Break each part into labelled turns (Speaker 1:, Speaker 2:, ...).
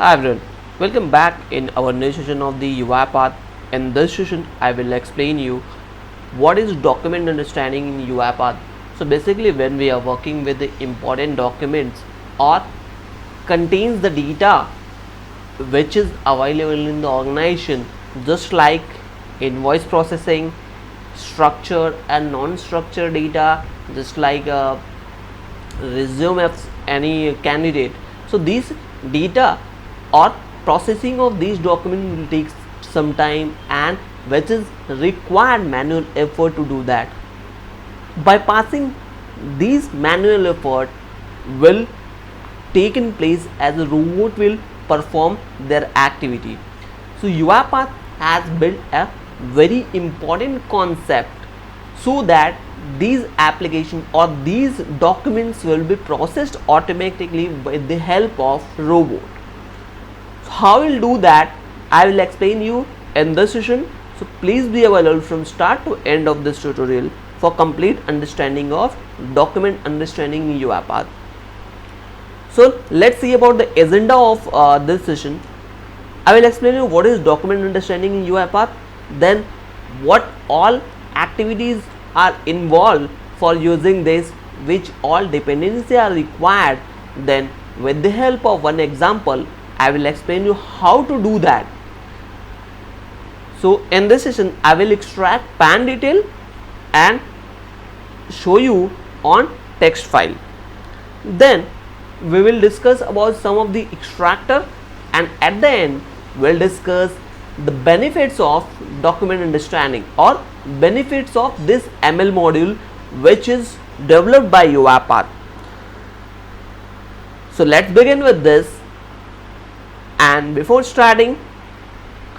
Speaker 1: Hi everyone, welcome back in our new session of the UiPath. In this session, I will explain you what is document understanding in UiPath. So basically, when we are working with the important documents or contains the data which is available in the organization, just like invoice processing, structured and non-structured data, just like resume of any candidate. So these data or processing of these documents will take some time, and which is required manual effort to do that. Bypassing these manual effort will take in place as a robot will perform their activity. So UiPath has built a very important concept so that these applications or these documents will be processed automatically with the help of robot. So how we'll do that, I will explain you in this session. So please be available from start to end of this tutorial for complete understanding of document understanding in UiPath. So let's see about the agenda of this session. I will explain you what is document understanding in UiPath, then what all activities are involved for using this, which all dependencies are required. Then with the help of one example, I will explain you how to do that. So in this session, I will extract PAN detail and show you on text file. Then we will discuss about some of the extractor, and at the end we'll discuss the benefits of document understanding or benefits of this ML module which is developed by UiPath. So let's begin with this, and before starting,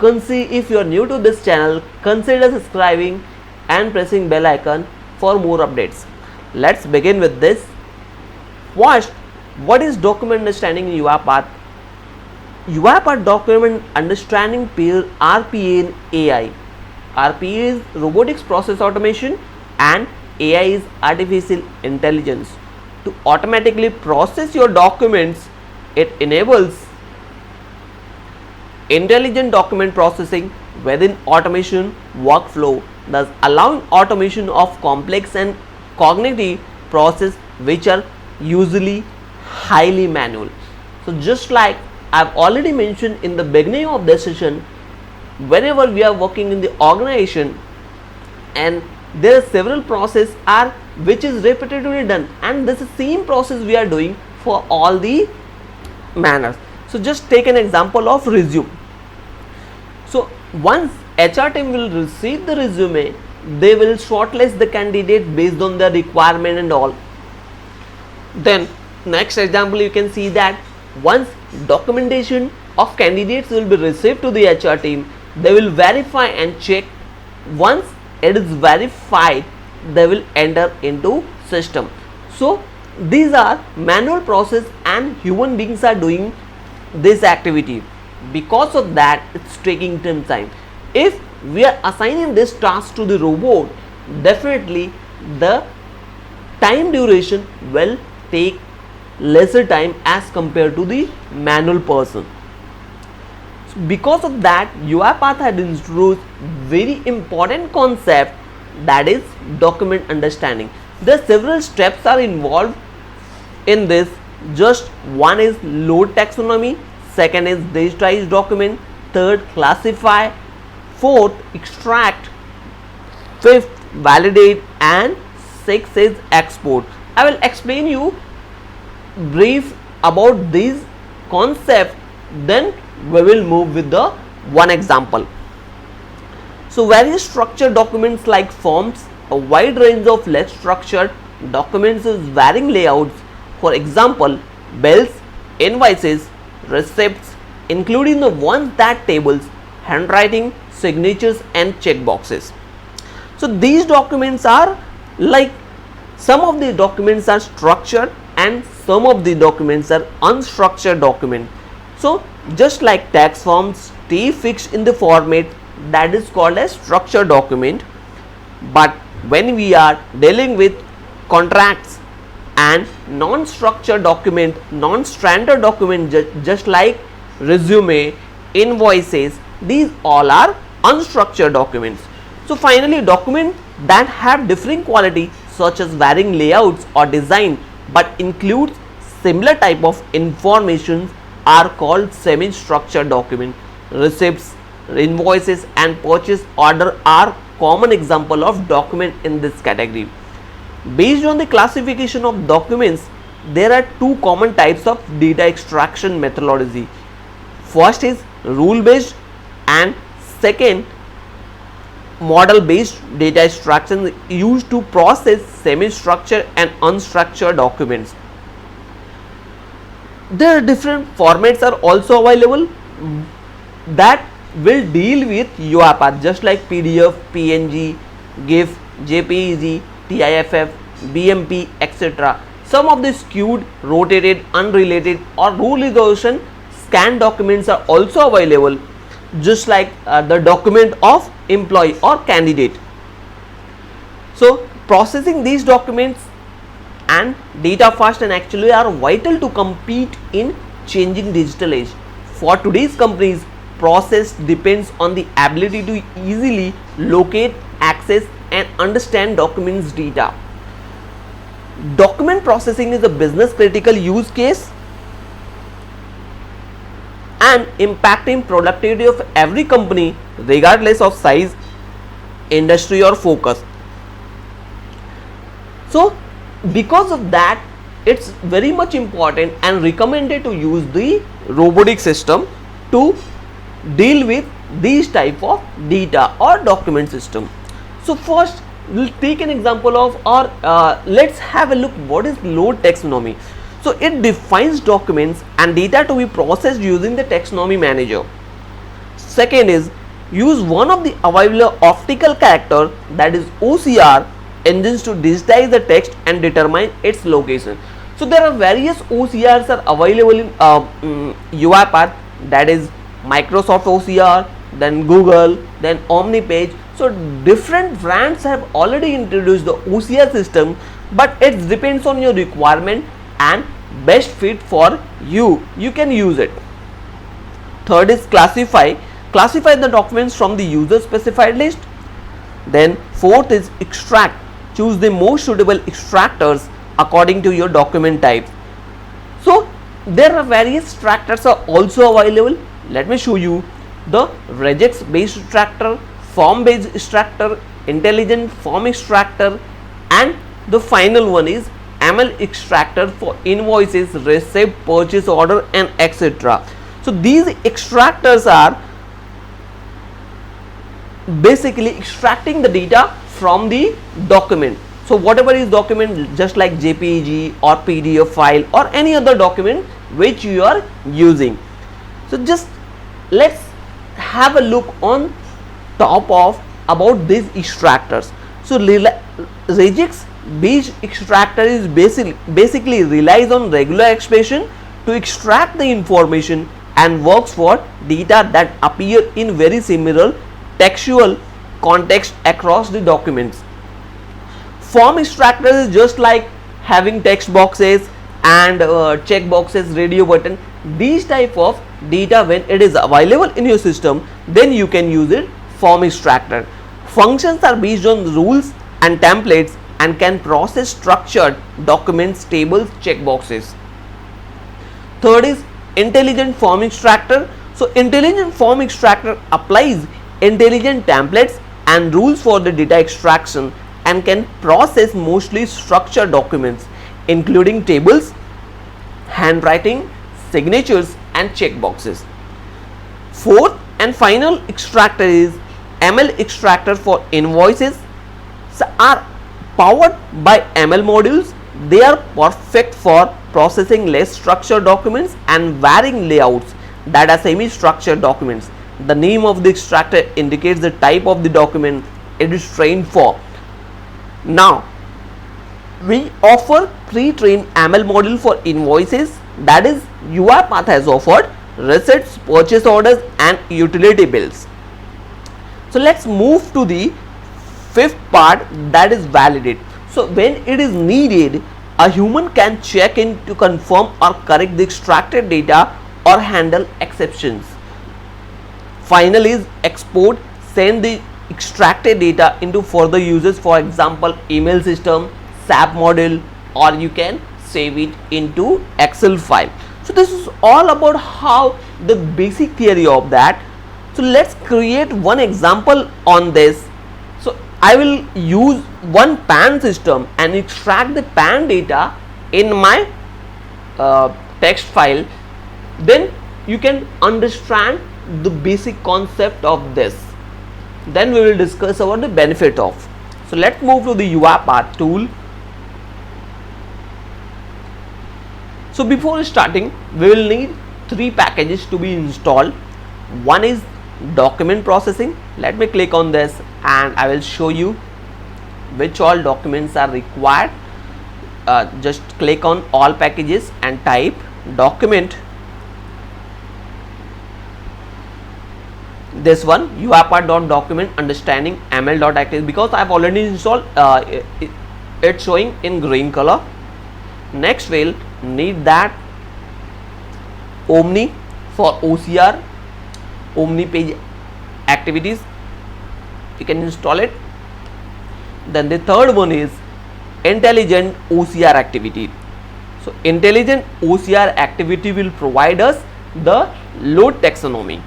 Speaker 1: if you are new to this channel, consider subscribing and pressing bell icon for more updates. Let's begin with this. First, what is document understanding in UiPath? UiPath document understanding pair RPA and AI. RPA is robotics process automation and AI is artificial intelligence. To automatically process your documents, it enables intelligent document processing within automation workflow, thus allowing automation of complex and cognitive process which are usually highly manual. So just like I've already mentioned in the beginning of this session, whenever we are working in the organization and there are several processes which is repetitively done, and this is same process we are doing for all the manners. So just take an example of resume. So once HR team will receive the resume, they will shortlist the candidate based on the requirement and all. Then next example, you can see that once documentation of candidates will be received to the HR team, they will verify and check. Once it is verified, they will enter into system. So these are manual process and human beings are doing this activity. Because of that, it's taking time. If we are assigning this task to the robot, definitely the time duration will take lesser time as compared to the manual person. So because of that, UiPath had introduced very important concept, that is document understanding. There are several steps are involved in this. Just one is load taxonomy, second is digitize document, third classify, fourth extract, fifth validate, and sixth is export. I will explain you brief about these concepts, then we will move with the one example. So various structured documents like forms, a wide range of less structured documents with varying layouts. For example, bills, invoices, receipts, including the ones that tables, handwriting, signatures, and checkboxes. So these documents are like, some of the documents are structured and some of the documents are unstructured document. So just like tax forms stay fixed in the format, that is called as structured document. But when we are dealing with contracts and non-structured document, non-standard document, just like resume, invoices, these all are unstructured documents. So finally, documents that have differing quality such as varying layouts or design but includes similar type of information are called semi-structured document. Receipts, invoices and purchase order are common example of document in this category. Based on the classification of documents, there are two common types of data extraction methodology. First is rule based and second model based data extraction used to process semi-structured and unstructured documents. There are different formats are also available that will deal with UiPath, just like PDF, PNG, GIF, JPEG, TIFF, BMP, etc. Some of the skewed, rotated, unrelated or rule resolution scanned documents are also available, just like the document of employee or candidate. So processing these documents and data fast and actually are vital to compete in changing digital age. For today's companies, process depends on the ability to easily locate, access and understand documents data. Document processing is a business critical use case and impacting productivity of every company regardless of size, industry or focus. So because of that, it's very much important and recommended to use the robotic system to deal with these type of data or document system. So first we'll take an example of let's have a look what is load taxonomy. So it defines documents and data to be processed using the taxonomy manager. Second is use one of the available optical character, that is OCR engines, to digitize the text and determine its location. So there are various OCRs are available in UiPath, that is Microsoft OCR, then Google, then OmniPage. So different brands have already introduced the OCR system, but it depends on your requirement and best fit for you. You can use it. Third is classify the documents from the user specified list. Then fourth is extract. Choose the most suitable extractors according to your document types. So there are various extractors are also available. Let me show you the regex based extractor, form based extractor, intelligent form extractor, and the final one is ML extractor for invoices, receipt, purchase order and etc. So these extractors are basically extracting the data from the document. So whatever is document, just like JPEG or PDF file or any other document which you are using. So just let's have a look on top of about these extractors. So regex based extractor is basically relies on regular expression to extract the information and works for data that appear in very similar textual context across the documents. Form extractor is just like having text boxes and check boxes, radio button, these type of data. When it is available in your system, then you can use it. Form extractor functions are based on rules and templates and can process structured documents, tables, checkboxes. Third is intelligent form extractor. So intelligent form extractor applies intelligent templates and rules for the data extraction and can process mostly structured documents including tables, handwriting, signatures and checkboxes. Fourth and final extractor is ML extractor for invoices. So are powered by ML modules. They are perfect for processing less structured documents and varying layouts that are semi-structured documents. The name of the extractor indicates the type of the document it is trained for. Now we offer pre-trained ML module for invoices, that is UiPath has offered receipts, purchase orders and utility bills. So let's move to the fifth part, that is validate. So when it is needed, a human can check in to confirm or correct the extracted data or handle exceptions. Final is export, send the extracted data into further uses, for example email system, SAP model, or you can save it into Excel file. So this is all about how the basic theory of that. So let's create one example on this. So I will use one PAN system and extract the PAN data in my text file. Then you can understand the basic concept of this. Then we will discuss about the benefit of. So let's move to the UiPath tool. So before starting, we will need 3 packages to be installed. One is document processing. Let me click on this and I will show you which all documents are required. Just click on all packages and type document. This one UiPath.document understanding ml.activity, because I have already installed, it's showing in green color. Next we'll need that Omni for OCR, Omni page activities, you can install it. Then the third one is intelligent OCR activity. So intelligent OCR activity will provide us the load taxonomy.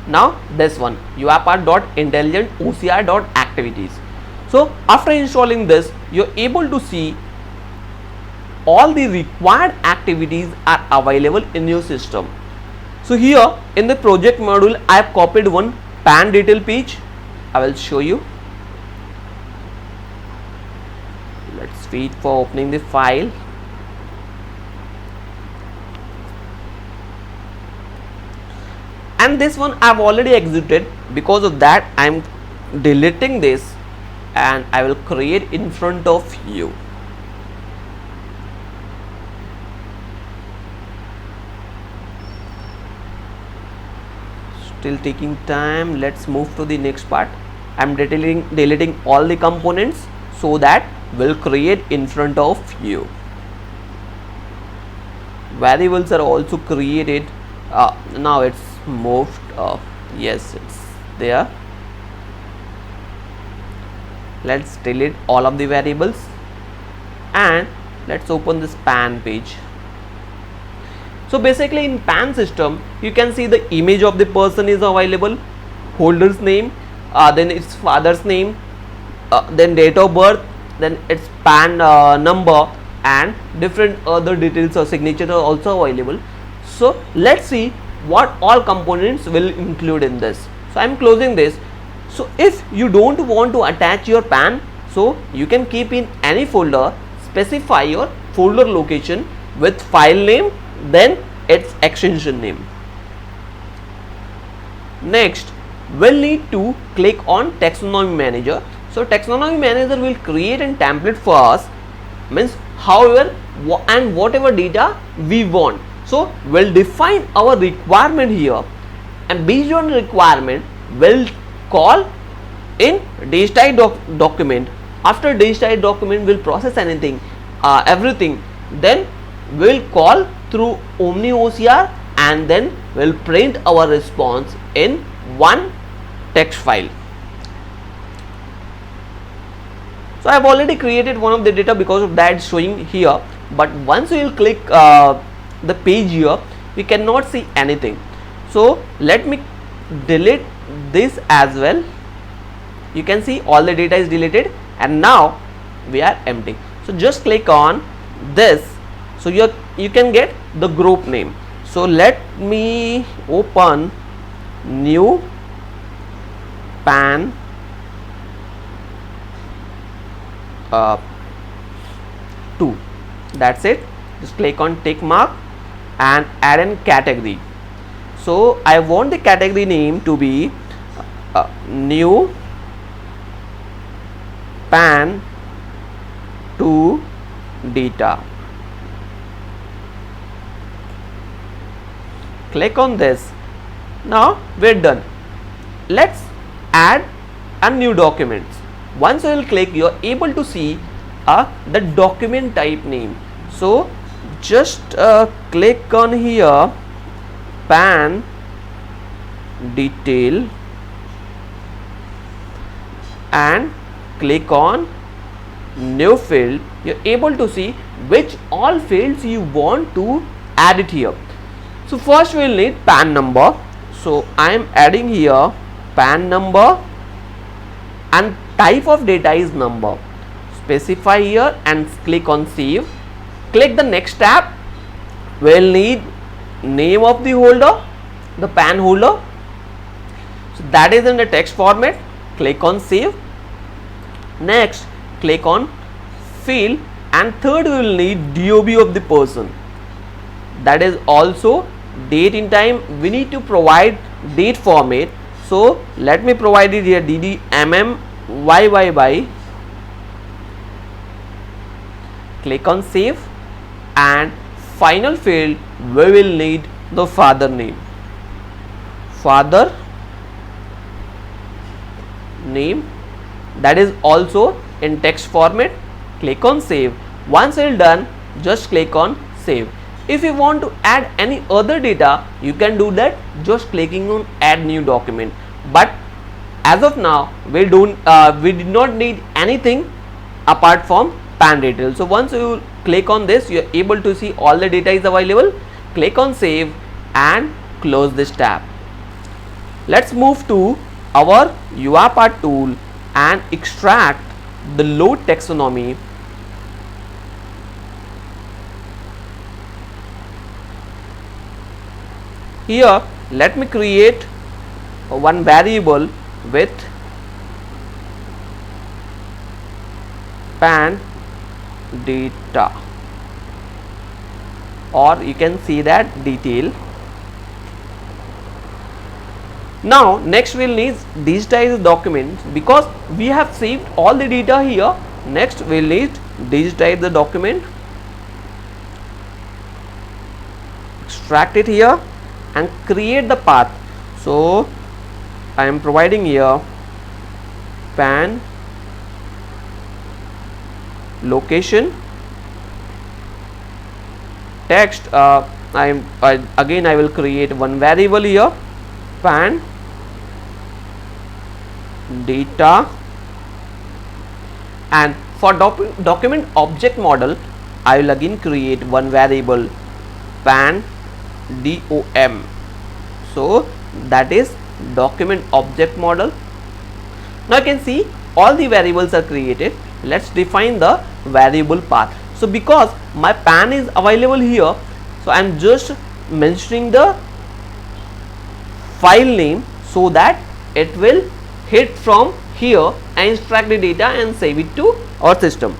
Speaker 1: Now this one UiPath.intelligent OCR.activities. So after installing this, you're able to see all the required activities are available in your system. So here in the project module, I have copied one PAN detail page. I will show you. Let's wait for opening the file. And this one I have already exited. Because of that, I am deleting this and I will create in front of you. Still taking time. Let's move to the next part. I am deleting all the components so that will create in front of you. Variables are also created. Now it's moved. Yes, it's there. Let's delete all of the variables and let's open this PAN page. So basically in PAN system, you can see the image of the person is available, holder's name, then its father's name, then date of birth, then its PAN number, and different other details or signature are also available. So let's see what all components will include in this. So I am closing this. So if you don't want to attach your PAN, so you can keep in any folder, specify your folder location with file name, then its extension name. Next, we'll need to click on taxonomy manager. So taxonomy manager will create a template for us, means however and whatever data we want. So we'll define our requirement here, and based on requirement we'll call in digitized document. After digitized document will process everything, then we'll call through Omni OCR and then we'll print our response in one text file. So I have already created one of the data, because of that showing here, but once you will click the page here, we cannot see anything. So let me delete this as well. You can see all the data is deleted and now we are empty. So just click on this, so you can get the group name. So let me open new PAN 2. That's it. Just click on tick mark and add in category. So I want the category name to be new PAN 2 data. Click on this. Now we're done. Let's add a new document. Once you will click, you are able to see the document type name. So just click on here PAN detail and click on new field. You're able to see which all fields you want to add it here. So first we will need PAN number. So I am adding here PAN number and type of data is number. Specify here and click on save. Click the next tab. We will need name of the holder, the PAN holder. So that is in the text format. Click on save. Next click on field, and third we will need DOB of the person. That is also date in time. We need to provide date format. So let me provide it here DDMMYYY. Click on save, and final field we will need the father name. Father name, that is also in text format. Click on save. Once it is done, just click on save. If you want to add any other data, you can do that just clicking on add new document. But as of now we did not need anything apart from PAN detail. So once you click on this, you are able to see all the data is available. Click on save and close this tab. Let's move to our UiPath tool and extract the load taxonomy. Here let me create one variable with PAN data, or you can see that detail. Now next we will need digitize the document, because we have saved all the data here. Next we will need digitize the document, extract it here and create the path. So I am providing here PAN location text. Again I will create one variable here, PAN data, and for document object model I will again create one variable, PAN DOM. So that is document object model. Now you can see all the variables are created. Let's define the variable path. So because my PAN is available here, so I am just mentioning the file name so that it will hit from here and extract the data and save it to our system.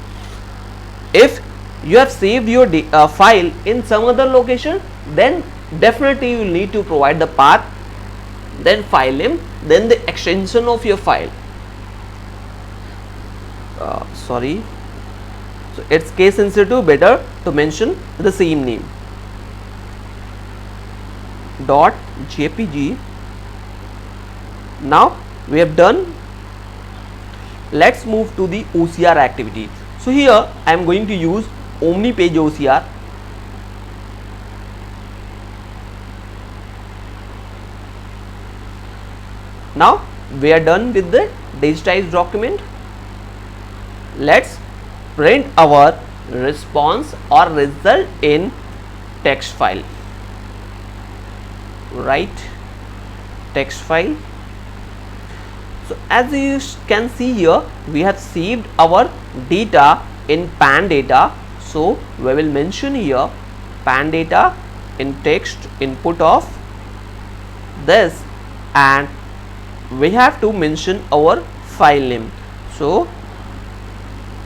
Speaker 1: If you have saved your file in some other location, then definitely you will need to provide the path, then file name, then the extension of your file. Sorry, so it's case sensitive, better to mention the same name, .jpg. Now we have done. Let's move to the OCR activity. So here I am going to use OmniPage OCR. Now we are done with the digitized document. Let's print our response or result in text file. Write text file. So as you can see here, we have saved our data in PAN data. So we will mention here PAN data in text input of this, and we have to mention our file name. So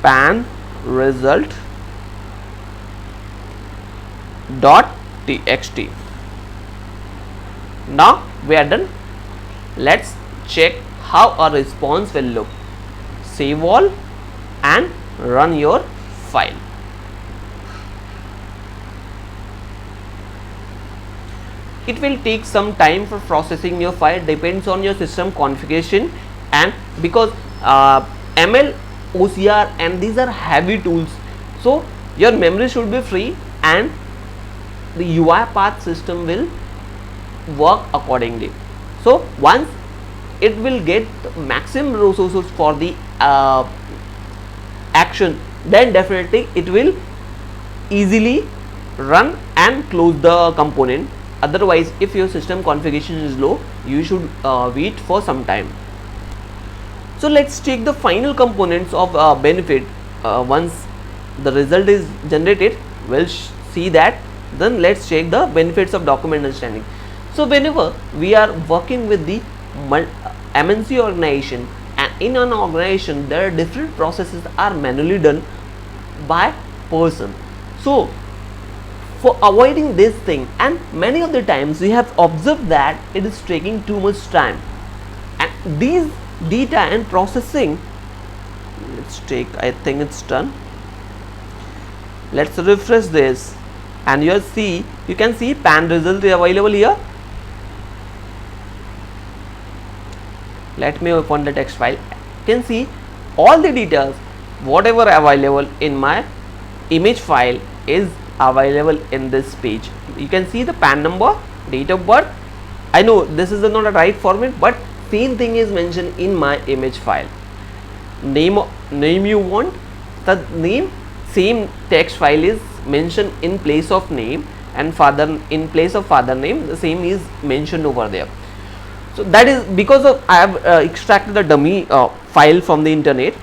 Speaker 1: PAN result .txt. Now we are done. Let's check how our response will look. Save all and run your file. It will take some time for processing your file, depends on your system configuration, and because ML OCR, and these are heavy tools. So your memory should be free and the UiPath system will work accordingly. So once it will get maximum resources for the action, then definitely it will easily run and close the component. Otherwise, if your system configuration is low, you should wait for some time. So let's check the final components of benefit. Once the result is generated, we'll see that. Then let's check the benefits of document understanding. So whenever we are working with the MNC organization, and in an organization there are different processes are manually done by person. So for avoiding this thing, and many of the times we have observed that it is taking too much time, and these data and processing, let's take, I think it's done. Let's refresh this, and you can see PAN result is available here. Let me open the text file. You can see all the details whatever available in my image file is available in this page. You can see the PAN number, date of birth. I know this is not a right format, but same thing is mentioned in my image file. Name you want, the name, same text file is mentioned in place of name, and father, in place of father name, the same is mentioned over there. So that is because of I have extracted the dummy file from the internet.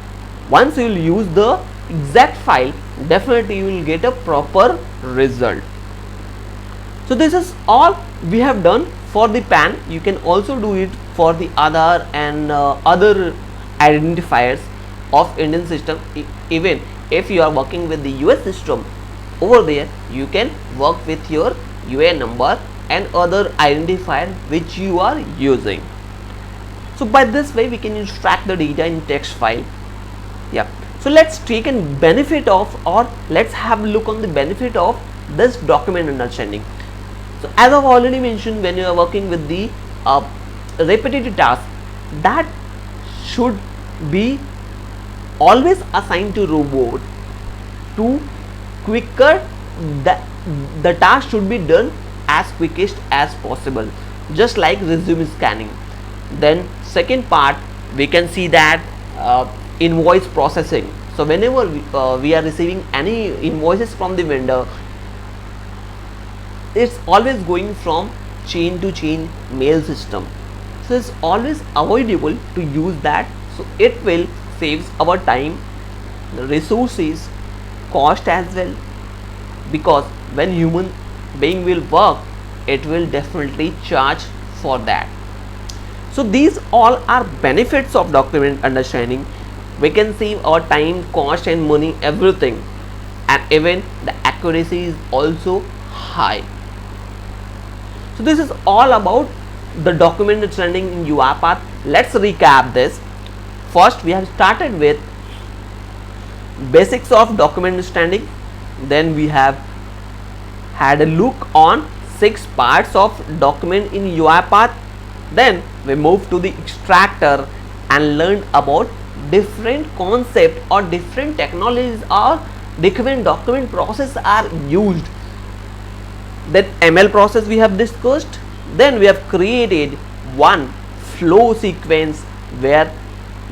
Speaker 1: Once you will use the exact file, definitely you will get a proper result. So this is all we have done for the PAN. You can also do it for the Aadhaar and other identifiers of Indian system. Even if you are working with the US system, over there you can work with your UAN number and other identifier which you are using. So by this way we can extract the data in text file. Yeah. So let's take a benefit of, or let's have a look on the benefit of this document understanding. So as I've already mentioned, when you are working with the repetitive task, that should be always assigned to robot. To quicker, the task should be done as quickest as possible, just like resume scanning. Then second part, we can see that invoice processing. So whenever we are receiving any invoices from the vendor, it's always going from chain to chain mail system. So it's always avoidable to use that. So it will saves our time, resources, cost as well, because when human being will work, it will definitely charge for that. So these all are benefits of document understanding. We can save our time, cost and money, everything, and even the accuracy is also high. So this is all about the document understanding in UiPath. Let's recap this. First we have started with basics of document understanding. Then we have had a look on 6 parts of document in UiPath. Then we moved to the extractor and learned about different concept or different technologies or different document process are used. That ML process we have discussed. Then we have created one flow sequence where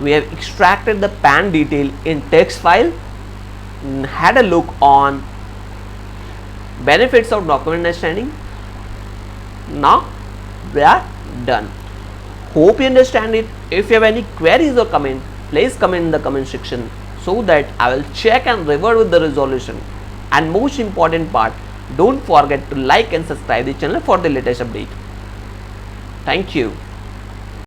Speaker 1: we have extracted the PAN detail in text file, had a look on benefits of document understanding. Now we are done. Hope you understand it. If you have any queries or comment, please comment in the comment section so that I will check and revert with the resolution. And most important part, don't forget to like and subscribe the channel for the latest update. Thank you.